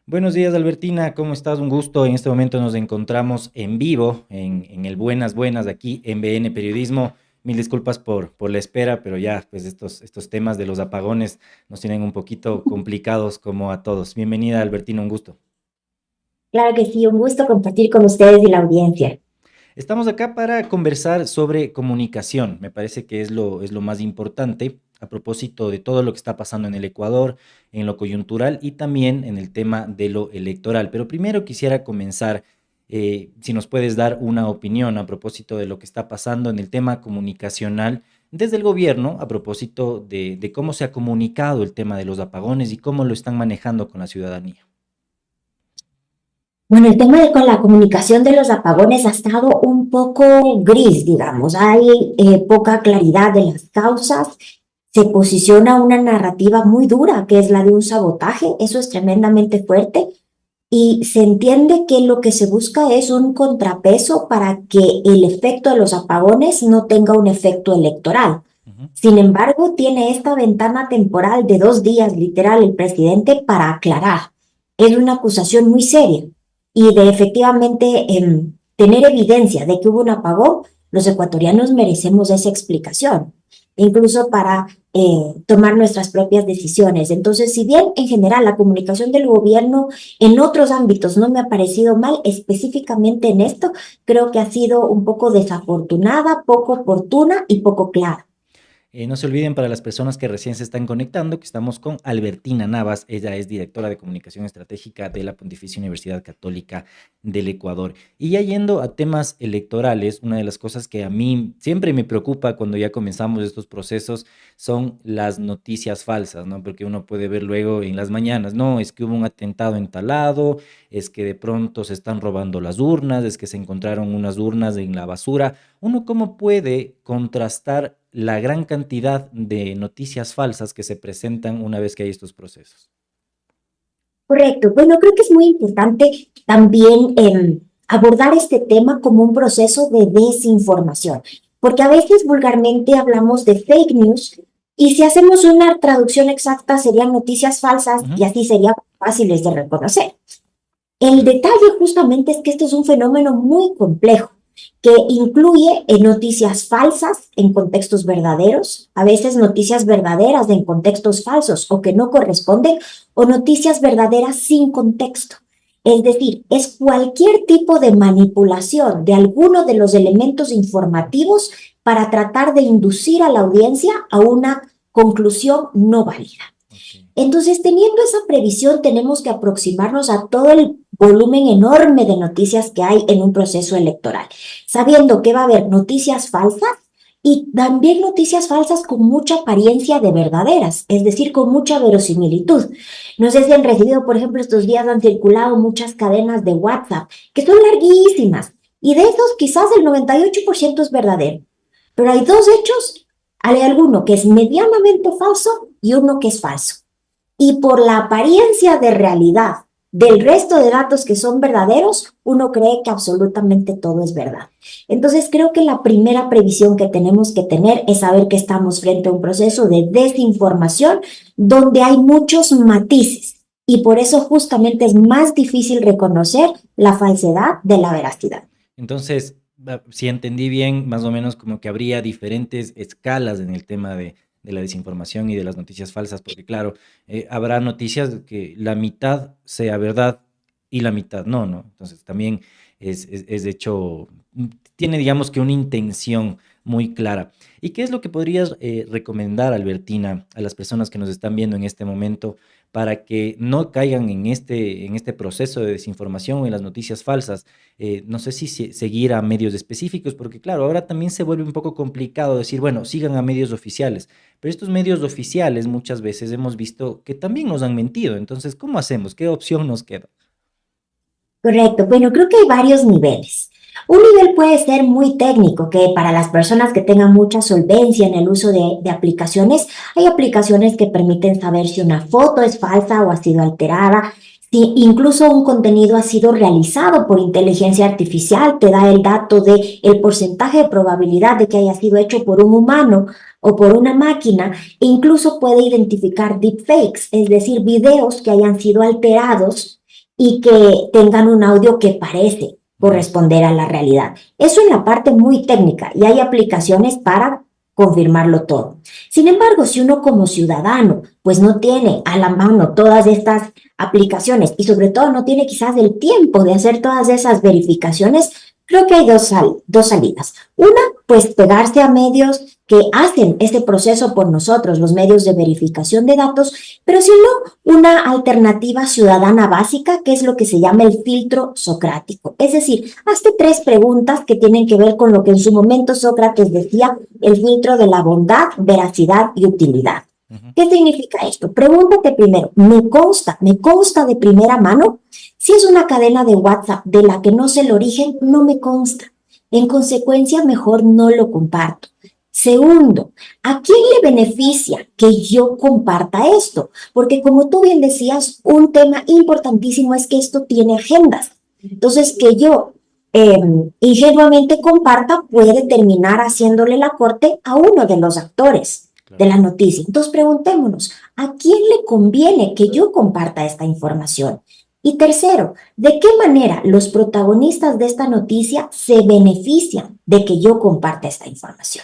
Buenos días, Albertina, ¿cómo estás? Un gusto. En este momento nos encontramos en vivo en el Buenas Buenas aquí en BN Periodismo. Mil disculpas por la espera, pero ya, pues estos temas de los apagones nos tienen un poquito complicados como a todos. Bienvenida, Albertina, un gusto. Claro que sí, un gusto compartir con ustedes y la audiencia. Estamos acá para conversar sobre comunicación. Me parece que es lo más importante a propósito de todo lo que está pasando en el Ecuador, en lo coyuntural y también en el tema de lo electoral. Pero primero quisiera comenzar, si nos puedes dar una opinión a propósito de lo que está pasando en el tema comunicacional desde el gobierno, a propósito de cómo se ha comunicado el tema de los apagones y cómo lo están manejando con la ciudadanía. Bueno, el tema con la comunicación de los apagones ha estado un poco gris, digamos. Hay poca claridad de las causas. Se posiciona una narrativa muy dura, que es la de un sabotaje. Eso es tremendamente fuerte. Y se entiende que lo que se busca es un contrapeso para que el efecto de los apagones no tenga un efecto electoral. Ujú. Sin embargo, tiene esta ventana temporal de 2 días, literal, el presidente para aclarar. Es una acusación muy seria y de efectivamente tener evidencia de que hubo un apagón, los ecuatorianos merecemos esa explicación, incluso para tomar nuestras propias decisiones. Entonces, si bien en general la comunicación del gobierno en otros ámbitos no me ha parecido mal, específicamente en esto, creo que ha sido un poco desafortunada, poco oportuna y poco clara. No se olviden para las personas que recién se están conectando que estamos con Albertina Navas. Ella es directora de comunicación estratégica de la Pontificia Universidad Católica del Ecuador. Y ya yendo a temas electorales, una de las cosas que a mí siempre me preocupa cuando ya comenzamos estos procesos son las noticias falsas, ¿no? Porque uno puede ver luego en las mañanas, no, es que hubo un atentado en tal lado, es que de pronto se están robando las urnas, es que se encontraron unas urnas en la basura. ¿Uno cómo puede contrastar la gran cantidad de noticias falsas que se presentan una vez que hay estos procesos? Correcto. Bueno, creo que es muy importante también abordar este tema como un proceso de desinformación, porque a veces vulgarmente hablamos de fake news y si hacemos una traducción exacta serían noticias falsas Ujú. y así serían fáciles de reconocer. El Claro. detalle justamente es que esto es un fenómeno muy complejo que incluye noticias falsas en contextos verdaderos, a veces noticias verdaderas en contextos falsos o que no corresponden, o noticias verdaderas sin contexto. Es decir, es cualquier tipo de manipulación de alguno de los elementos informativos para tratar de inducir a la audiencia a una conclusión no válida. Ok. Entonces, teniendo esa previsión, tenemos que aproximarnos a todo el volumen enorme de noticias que hay en un proceso electoral, sabiendo que va a haber noticias falsas y también noticias falsas con mucha apariencia de verdaderas, es decir, con mucha verosimilitud. No sé si han recibido, por ejemplo, estos días han circulado muchas cadenas de WhatsApp que son larguísimas y de esos quizás el 98% es verdadero, pero hay dos hechos, hay alguno que es medianamente falso y uno que es falso y por la apariencia de realidad del resto de datos que son verdaderos, uno cree que absolutamente todo es verdad. Entonces creo que la primera previsión que tenemos que tener es saber que estamos frente a un proceso de desinformación donde hay muchos matices y por eso justamente es más difícil reconocer la falsedad de la veracidad. Entonces, si entendí bien, más o menos como que habría diferentes escalas en el tema de la desinformación y de las noticias falsas, porque claro, habrá noticias que la mitad sea verdad y la mitad no, ¿no? Entonces también es de hecho, tiene digamos que una intención muy clara. ¿Y qué es lo que podrías recomendar, Albertina, a las personas que nos están viendo en este momento para que no caigan en este proceso de desinformación o en las noticias falsas? No sé si seguir a medios específicos, porque claro, ahora también se vuelve un poco complicado decir, bueno, sigan a medios oficiales, pero estos medios oficiales muchas veces hemos visto que también nos han mentido. Entonces, ¿cómo hacemos? ¿Qué opción nos queda? Correcto. Bueno, creo que hay varios niveles. Un nivel puede ser muy técnico, que para las personas que tengan mucha solvencia en el uso de aplicaciones, hay aplicaciones que permiten saber si una foto es falsa o ha sido alterada, si incluso un contenido ha sido realizado por inteligencia artificial, te da el dato de el porcentaje de probabilidad de que haya sido hecho por un humano o por una máquina, e incluso puede identificar deepfakes, es decir, videos que hayan sido alterados y que tengan un audio que parece corresponder a la realidad. Eso en la parte muy técnica y hay aplicaciones para confirmarlo todo. Sin embargo, si uno como ciudadano pues no tiene a la mano todas estas aplicaciones y sobre todo no tiene quizás el tiempo de hacer todas esas verificaciones, creo que hay dos salidas. Una, pues pegarse a medios que hacen este proceso por nosotros, los medios de verificación de datos, pero si no, una alternativa ciudadana básica, que es lo que se llama el filtro socrático. Es decir, hazte 3 preguntas que tienen que ver con lo que en su momento Sócrates decía, el filtro de la bondad, veracidad y utilidad. Ujú. ¿Qué significa esto? Pregúntate primero, me consta de primera mano. Si es una cadena de WhatsApp de la que no sé el origen, no me consta. En consecuencia, mejor no lo comparto. Segundo, ¿a quién le beneficia que yo comparta esto? Porque como tú bien decías, un tema importantísimo es que esto tiene agendas. Entonces, que yo ingenuamente comparta puede terminar haciéndole la corte a uno de los actores de Claro. la noticia. Entonces, preguntémonos, ¿a quién le conviene que yo comparta esta información? Y tercero, ¿de qué manera los protagonistas de esta noticia se benefician de que yo comparta esta información?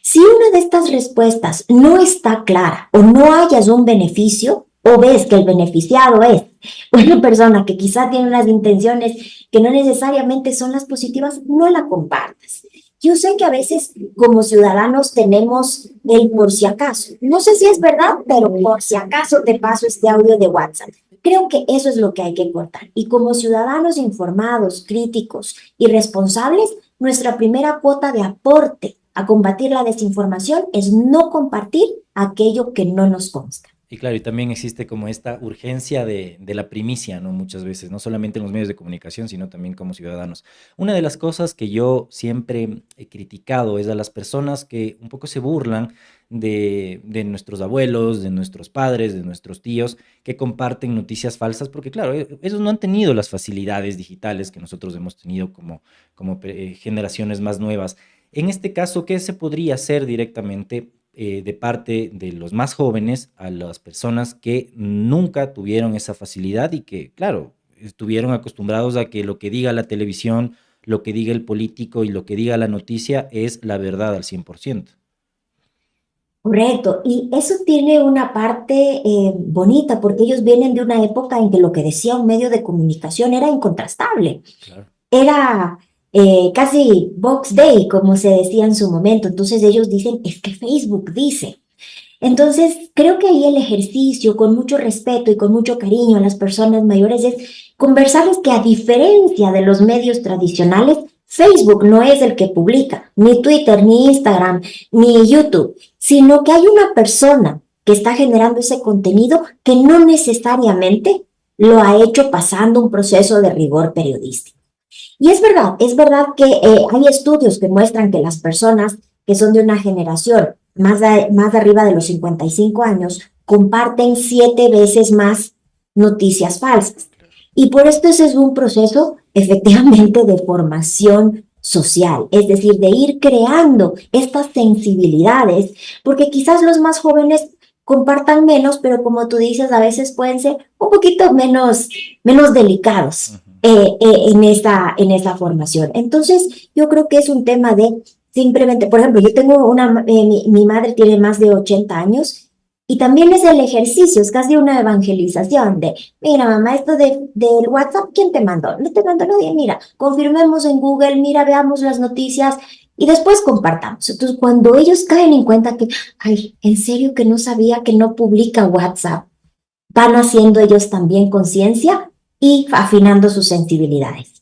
Si una de estas respuestas no está clara o no hayas un beneficio o ves que el beneficiado es una persona que quizá tiene unas intenciones que no necesariamente son las positivas, no la compartas. Yo sé que a veces como ciudadanos tenemos el por si acaso. No sé si es verdad, pero por si acaso te paso este audio de WhatsApp. Creo que eso es lo que hay que cortar. Y como ciudadanos informados, críticos y responsables, nuestra primera cuota de aporte a combatir la desinformación es no compartir aquello que no nos consta. Y claro, y también existe como esta urgencia de la primicia, ¿no? Muchas veces, no solamente en los medios de comunicación, sino también como ciudadanos. Una de las cosas que yo siempre he criticado es a las personas que un poco se burlan de nuestros abuelos, de nuestros padres, de nuestros tíos, que comparten noticias falsas, porque claro, ellos no han tenido las facilidades digitales que nosotros hemos tenido como generaciones más nuevas. En este caso, ¿qué se podría hacer directamente de parte de los más jóvenes a las personas que nunca tuvieron esa facilidad y que, claro, estuvieron acostumbrados a que lo que diga la televisión, lo que diga el político y lo que diga la noticia es la verdad al 100%? Correcto, y eso tiene una parte bonita porque ellos vienen de una época en que lo que decía un medio de comunicación era incontrastable, Claro. era casi Vox Day, como se decía en su momento. Entonces ellos dicen, es que Facebook dice. Entonces, creo que ahí el ejercicio, con mucho respeto y con mucho cariño a las personas mayores, es conversarles que a diferencia de los medios tradicionales, Facebook no es el que publica, ni Twitter, ni Instagram, ni YouTube, sino que hay una persona que está generando ese contenido que no necesariamente lo ha hecho pasando un proceso de rigor periodístico. Y es verdad que hay estudios que muestran que las personas que son de una generación más de arriba de los 55 años comparten 7 veces más noticias falsas. Y por esto ese es un proceso efectivamente de formación social, es decir, de ir creando estas sensibilidades, porque quizás los más jóvenes compartan menos, pero como tú dices, a veces pueden ser un poquito menos delicados Ujú. en esta formación. Entonces, yo creo que es un tema de simplemente, por ejemplo, yo tengo mi madre tiene más de 80 años y también es el ejercicio, es casi una evangelización de, mira, mamá, esto del WhatsApp, ¿quién te mandó? No te mandó nadie, mira, confirmemos en Google, mira, veamos las noticias y después compartamos. Entonces, cuando ellos caen en cuenta que, ay, en serio que no sabía que no publica WhatsApp, van haciendo ellos también conciencia y afinando sus sensibilidades.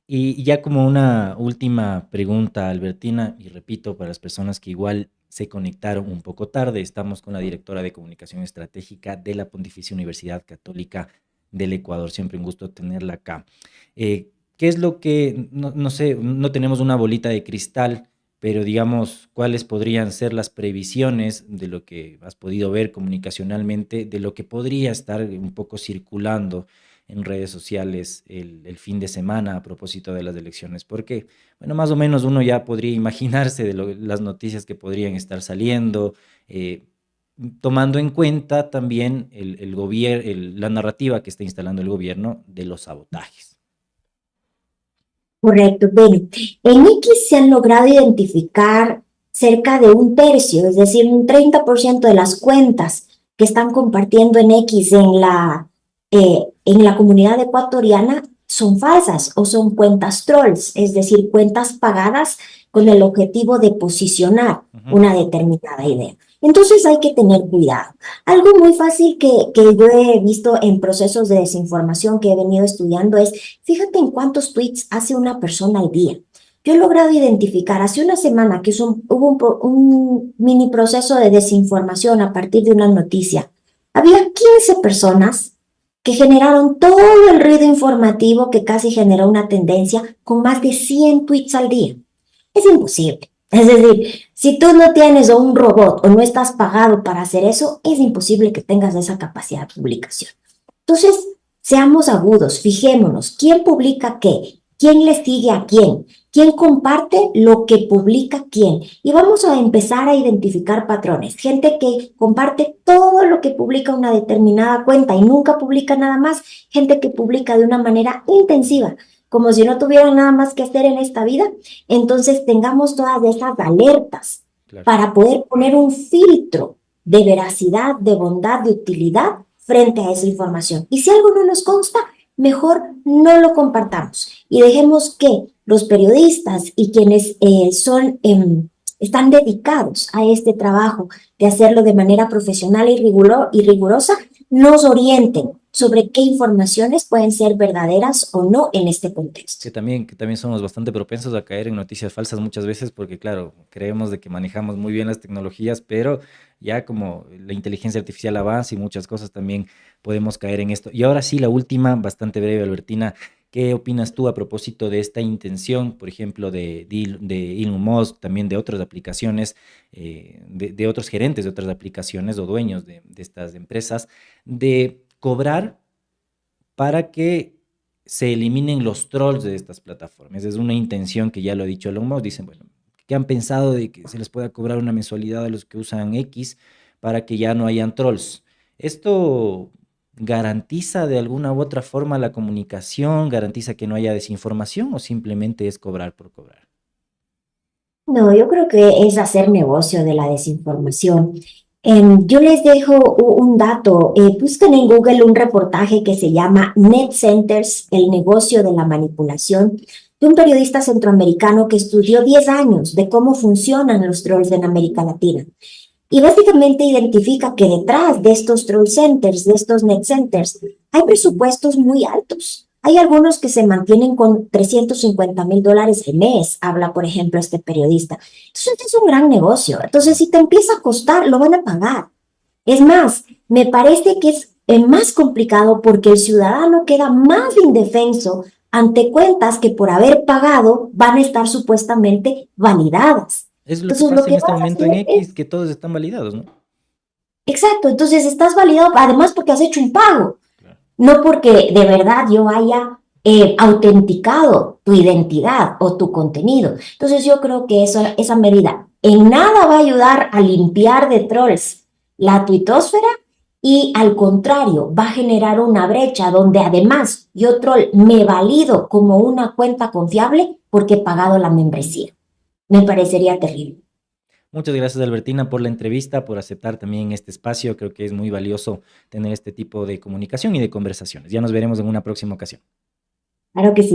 Y ya como una última pregunta, Albertina, y repito, para las personas que igual se conectaron un poco tarde, estamos con la directora de Comunicación Estratégica de la Pontificia Universidad Católica del Ecuador. Siempre un gusto tenerla acá. ¿Qué es lo que, no sé, no tenemos una bolita de cristal, pero digamos, cuáles podrían ser las previsiones de lo que has podido ver comunicacionalmente, de lo que podría estar un poco circulando en redes sociales el fin de semana a propósito de las elecciones? Porque, bueno, más o menos uno ya podría imaginarse de las noticias que podrían estar saliendo. eh, tomando en cuenta también el gobierno, la narrativa que está instalando el gobierno de los sabotajes. Correcto. Bueno, en X se han logrado identificar cerca de un tercio, es decir, un 30% de las cuentas que están compartiendo en X en la comunidad ecuatoriana son falsas o son cuentas trolls, es decir, cuentas pagadas con el objetivo de posicionar Ujú. una determinada idea. Entonces hay que tener cuidado. Algo muy fácil que yo he visto en procesos de desinformación que he venido estudiando es, fíjate en cuántos tweets hace una persona al día. Yo he logrado identificar hace una semana que hubo un mini proceso de desinformación a partir de una noticia. Había 15 personas que generaron todo el ruido informativo que casi generó una tendencia con más de 100 tweets al día. Es imposible. Es decir, si tú no tienes o un robot o no estás pagado para hacer eso, es imposible que tengas esa capacidad de publicación. Entonces, seamos agudos, fijémonos, ¿quién publica qué? ¿Quién le sigue a quién? ¿Quién comparte lo que publica quién? Y vamos a empezar a identificar patrones. Gente que comparte todo lo que publica una determinada cuenta y nunca publica nada más. Gente que publica de una manera intensiva, como si no tuvieran nada más que hacer en esta vida. Entonces, tengamos todas esas alertas Claro. para poder poner un filtro de veracidad, de bondad, de utilidad frente a esa información. Y si algo no nos consta, mejor no lo compartamos y dejemos que los periodistas y quienes están dedicados a este trabajo de hacerlo de manera profesional y rigurosa, nos orienten sobre qué informaciones pueden ser verdaderas o no en este contexto. Que también somos bastante propensos a caer en noticias falsas muchas veces porque, claro, creemos de que manejamos muy bien las tecnologías, pero ya como la inteligencia artificial avanza y muchas cosas también podemos caer en esto. Y ahora sí, la última, bastante breve, Albertina. ¿Qué opinas tú a propósito de esta intención, por ejemplo, de Elon Musk, también de otras aplicaciones, de otros gerentes de otras aplicaciones o dueños de estas empresas, de cobrar para que se eliminen los trolls de estas plataformas? Es una intención que ya lo ha dicho Elon Musk. Dicen, bueno, que han pensado de que se les pueda cobrar una mensualidad a los que usan X para que ya no hayan trolls. ¿Esto garantiza de alguna u otra forma la comunicación? ¿Garantiza que no haya desinformación o simplemente es cobrar por cobrar? No, yo creo que es hacer negocio de la desinformación. Yo les dejo un dato. Busquen en Google un reportaje que se llama Net Centers, el negocio de la manipulación, de un periodista centroamericano que estudió 10 años de cómo funcionan los trolls en América Latina. Y básicamente identifica que detrás de estos troll centers, de estos net centers, hay presupuestos muy altos. Hay algunos que se mantienen con $350,000 al mes, habla, por ejemplo, este periodista. Entonces es un gran negocio. Entonces, si te empieza a costar, lo van a pagar. Es más, me parece que es más complicado porque el ciudadano queda más indefenso ante cuentas que por haber pagado van a estar supuestamente validadas. Es lo que Entonces, lo pasa en que este vas a momento en hacer es X, que todos están validados, ¿no? exacto, entonces estás validado además porque has hecho un pago, Claro. no porque de verdad yo haya autenticado tu identidad o tu contenido. Entonces yo creo que esa medida en nada va a ayudar a limpiar de trolls la tuitosfera y al contrario va a generar una brecha donde además yo troll me valido como una cuenta confiable porque he pagado la membresía. Me parecería terrible. Muchas gracias, Albertina, por la entrevista, por aceptar también este espacio. Creo que es muy valioso tener este tipo de comunicación y de conversaciones. Ya nos veremos en una próxima ocasión. Claro que sí.